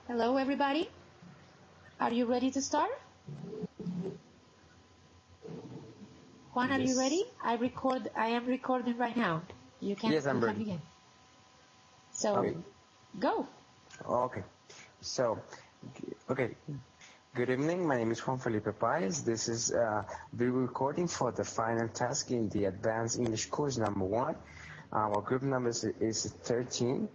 Hello, everybody. Are you ready to start? Juan, are you ready? I am recording right now. You can ready. begin. So, Okay. Go. Okay. So, okay. Good evening. My name is Juan Felipe Paez. This is the recording for the final task in the Advanced English course number 1. Our group number is 13.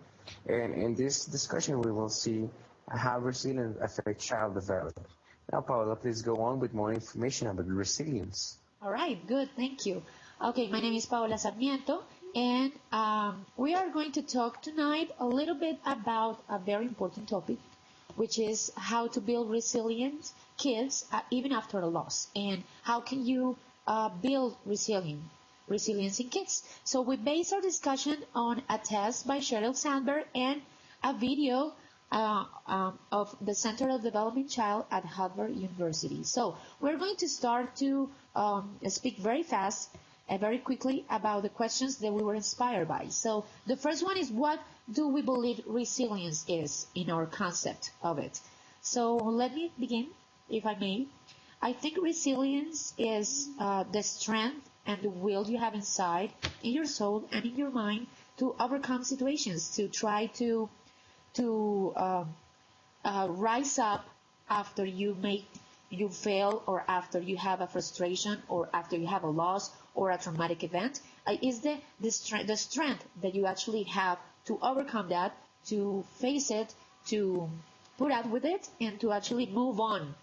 And in this discussion, we will see how resilience affects child development. Now, Paula, please go on with more information about resilience. All right, good. Thank you. Okay, my name is Paola Sarmiento, and we are going to talk tonight a little bit about a very important topic, which is how to build resilient kids even after a loss, and how can you build resilience in kids. So we base our discussion on a test by Sheryl Sandberg and a video of the Center of Developing Child at Harvard University. So we're going to start to speak very fast and very quickly about the questions that we were inspired by. So the first one is, what do we believe resilience is in our concept of it? So let me begin, if I may. I think resilience is the strength and the will you have inside, in your soul and in your mind, to overcome situations, to try to rise up after you fail, or after you have a frustration, or after you have a loss or a traumatic event. Is the strength that you actually have to overcome that, to face it, to put up with it, and to actually move on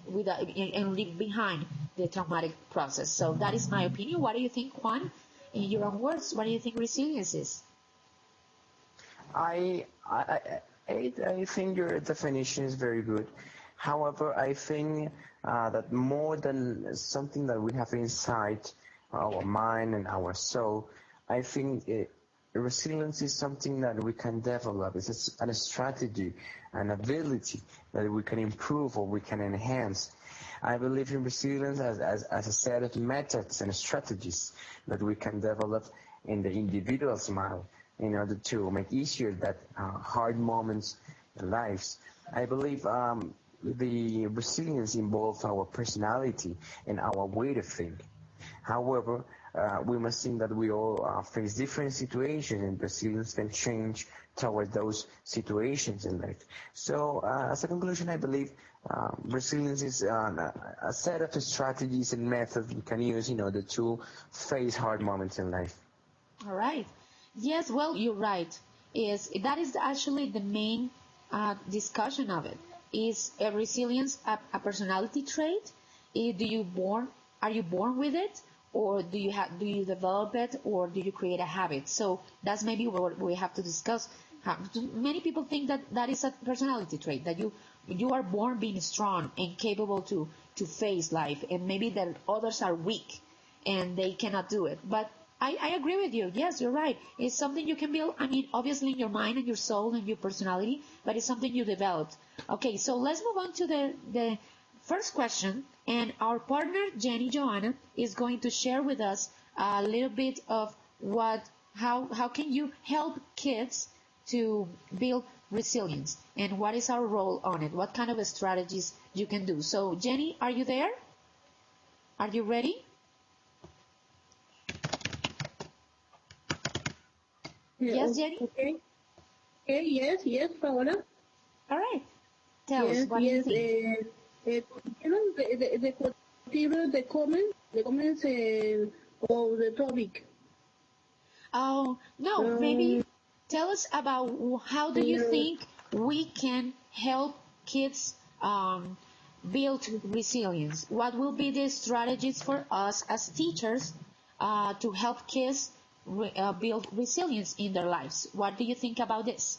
and leave behind the traumatic process. So that is my opinion. What do you think, Juan? In your own words, what do you think resilience is? I think your definition is very good. However, I think that more than something that we have inside our mind and our soul, I think resilience is something that we can develop. It's a strategy, an ability that we can improve or we can enhance. I believe in resilience as a set of methods and strategies that we can develop in the individual's mind in order to make easier that hard moments in lives. I believe the resilience involves our personality and our way to think. However, we must think that we all face different situations, and resilience can change toward those situations in life. So, as a conclusion, I believe resilience is a set of strategies and methods we can use in order to face hard moments in life. All right. Yes, well, you're right. That is actually the main discussion of it. Is a resilience a personality trait? Are you born with it, or do you develop it, or do you create a habit? So that's maybe what we have to discuss. Many people think that is a personality trait, that you are born being strong and capable to face life, and maybe that others are weak and they cannot do it. But I agree with you. Yes, you're right. It's something you can build, obviously in your mind and your soul and your personality, but it's something you developed. Okay, so let's move on to the first question. And our partner, Jenny Joanna, is going to share with us a little bit of how can you help kids to build resilience, and what is our role on it? What kind of strategies you can do? So, Jenny, are you there? Are you ready? Yes, Jenny? Okay. Yes, Paola. All right. Tell us, what do you think? The comments of the topic. Oh, no, maybe tell us about how do you think we can help kids build resilience? What will be the strategies for us as teachers to help kids build resilience in their lives? What do you think about this?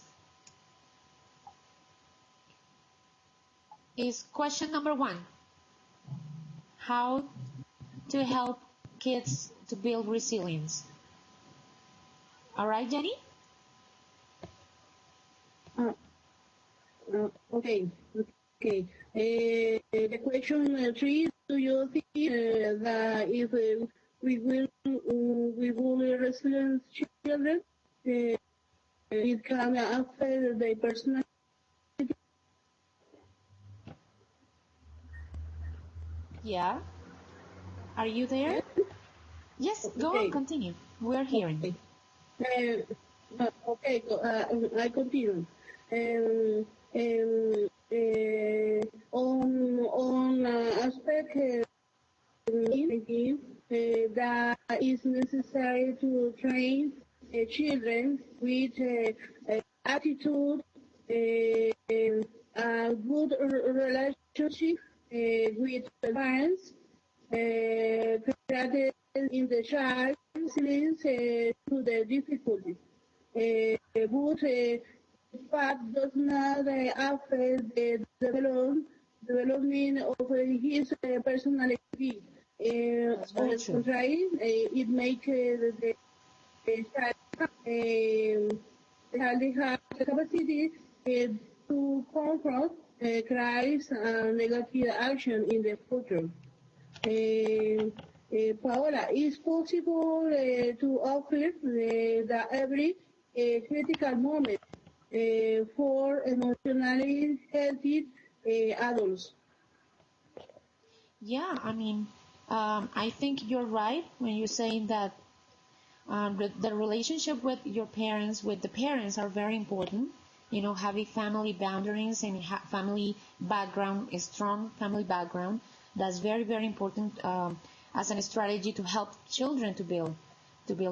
Is question number 1. How to help kids to build resilience? All right, Jenny? Okay. The question 3, do you think that if we will resilient children, it can affect their personality? Yeah. Are you there? Yes? Yes, go on, Okay. continue. We're hearing. Okay. Okay, I continue. Um, on aspect that is necessary to train children with attitude, a good relationship with parents, created in the child resilience to the difficulties. But fact does not affect the development of his personality. That's On very the true. contrary, it makes the child have the capacity to confront crimes and negative action in the future. Paola, is possible to offer the every critical moment for emotionally healthy adults. Yeah, I mean, I think you're right when you're saying that the relationship with your parents, with the parents, are very important. You know, having family boundaries and family background, a strong family background, that's very, very important as a strategy to help children to build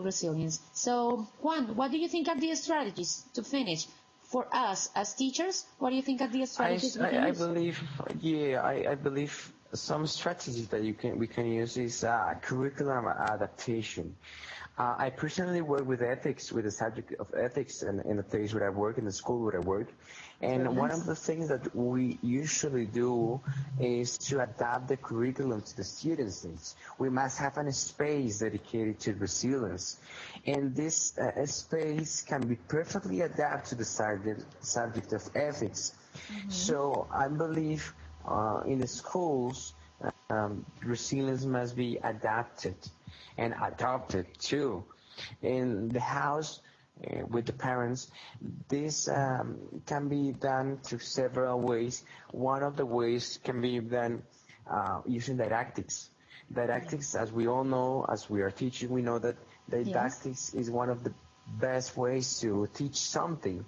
resilience. So, Juan, what do you think are the strategies to finish for us as teachers? What do you think are the strategies we can I use? believe, yeah, I believe some strategies that we can use is curriculum adaptation. I personally work with ethics, with the subject of ethics in the place where I work, in the school where I work. That's very And one of nice. the things that we usually do is to adapt the curriculum to the students' needs. We must have a space dedicated to resilience. And this space can be perfectly adapted to the subject of ethics. Mm-hmm. So I believe in the schools, resilience must be adapted and adopted too. In the house, with the parents, this can be done through several ways. One of the ways can be done using didactics. Didactics, as we all know, as we are teaching, we know that Yes, didactics is one of the best ways to teach something.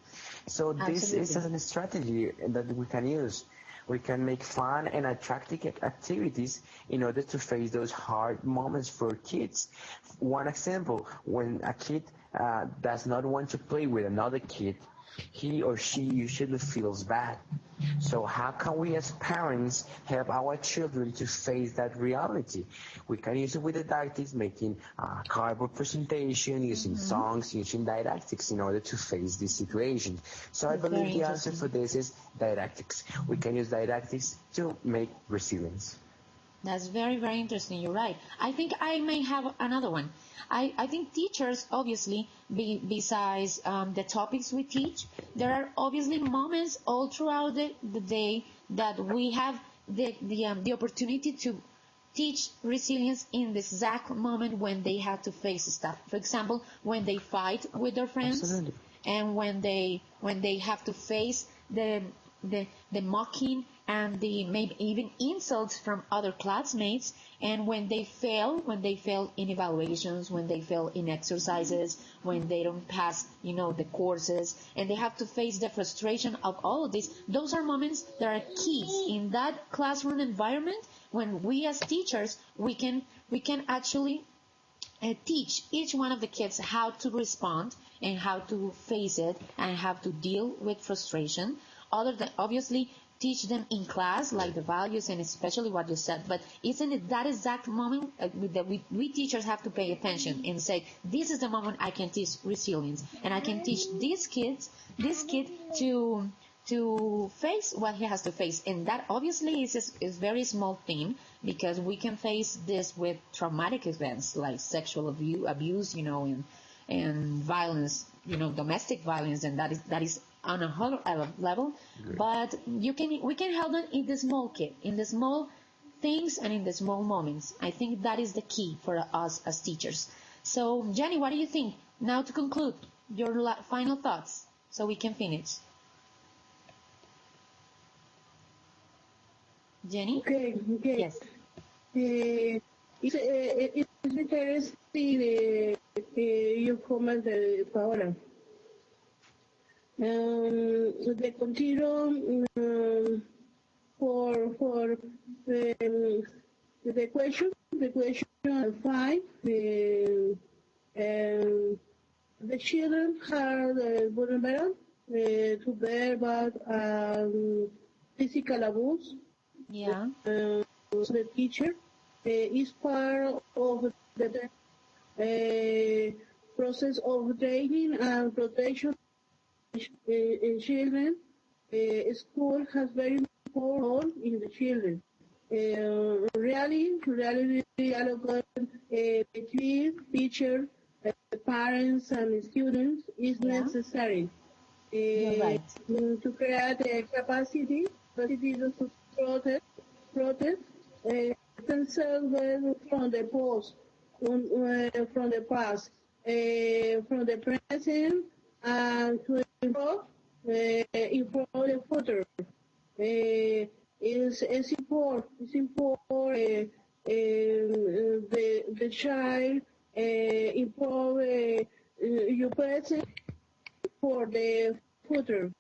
So this is absolutely. a strategy that we can use. We can make fun and attractive activities in order to face those hard moments for kids. One example, when a kid does not want to play with another kid, he or she usually feels bad. So how can we as parents help our children to face that reality? We can use it with didactics, making cardboard presentation, using Mm-hmm. songs, using didactics in order to face this situation. So I That's very believe the answer interesting. for this is didactics. We can use didactics to make resilience. That's very, very interesting. You're right. I think I may have another one. I think teachers, obviously, besides the topics we teach, there are obviously moments all throughout the day that we have the opportunity to teach resilience in the exact moment when they have to face stuff. For example, when they fight with their friends, Absolutely. and when they have to face the mocking and the maybe even insults from other classmates, and when they fail in evaluations, when they fail in exercises, when they don't pass the courses, and they have to face the frustration of all of this. Those are moments that are keys in that classroom environment when we as teachers we can actually teach each one of the kids how to respond and how to face it and how to deal with frustration. Other than obviously teach them in class like the values and especially what you said, but isn't it that exact moment that we teachers have to pay attention and say, this is the moment I can teach resilience and I can teach this kid to face what he has to face. And that obviously is very small thing, because we can face this with traumatic events like sexual abuse, and violence, domestic violence, and that is on a whole level. Great. But we can help them in the small kid, in the small things and in the small moments. I think that is the key for us as teachers. So, Jenny, what do you think? Now to conclude, your final thoughts so we can finish. Jenny? Okay, okay. Yes. It's interesting your comment, Paola. The continuum for the question 5. The children are vulnerable to verbal physical abuse. Yeah. The teacher is part of the process of training and protection in children. School has very important role in the children. Really dialogue between teacher, parents, and students is Yeah. necessary You're right. to create a capacity to protect themselves from the from the past, from the present, and to improve the future. It's important the child improve your present for the future.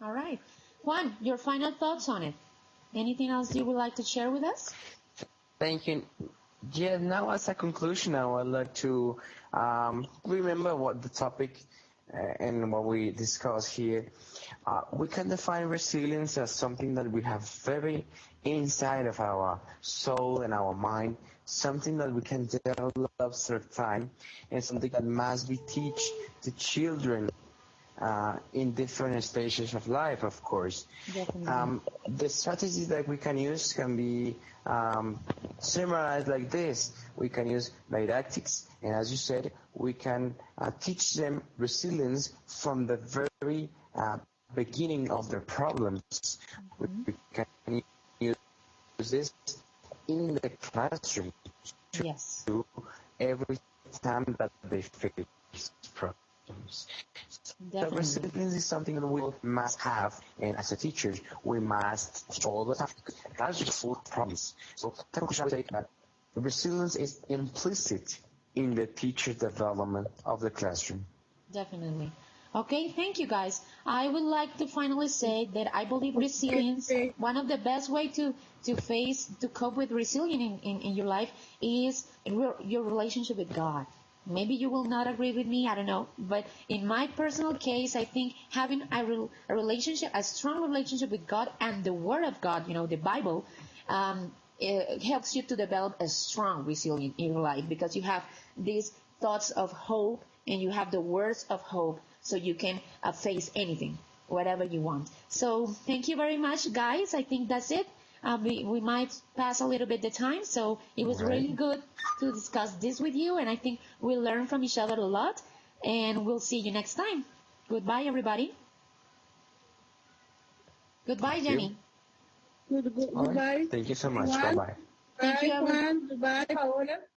All right. Juan, your final thoughts on it. Anything else you would like to share with us? Thank you. Yeah, now as a conclusion, I would like to remember what the topic and what we discussed here. We can define resilience as something that we have very inside of our soul and our mind, something that we can develop through time, and something that must be taught to children in different stages of life, of course. Definitely. The strategies that we can use can be summarized like this. We can use didactics, and as you said, we can teach them resilience from the very beginning of their problems. We can use this in the classroom Yes. every time that they face problems. So Definitely. resilience is something that we must have, and as a teacher, we must teach all the time. That's just full of problems. So I would say that resilience is implicit in the teacher development of the classroom. Definitely. Okay, thank you guys. I would like to finally say that I believe resilience, Okay. one of the best way to cope with resilience in your life is your relationship with God. Maybe you will not agree with me, I don't know. But in my personal case, I think having a relationship, a strong relationship with God and the Word of God, the Bible, it helps you to develop a strong resilience in your life because you have these thoughts of hope and you have the words of hope so you can face anything, whatever you want. So thank you very much, guys. I think that's it. We might pass a little bit the time, so it was Right. really good to discuss this with you, and I think we learn from each other a lot, and we'll see you next time. Goodbye, everybody. Goodbye, Thank you. Jenny. All right. Goodbye. Thank you so much. Juan. Bye-bye. Thank you, Bye, everyone. Juan. Goodbye, Paola.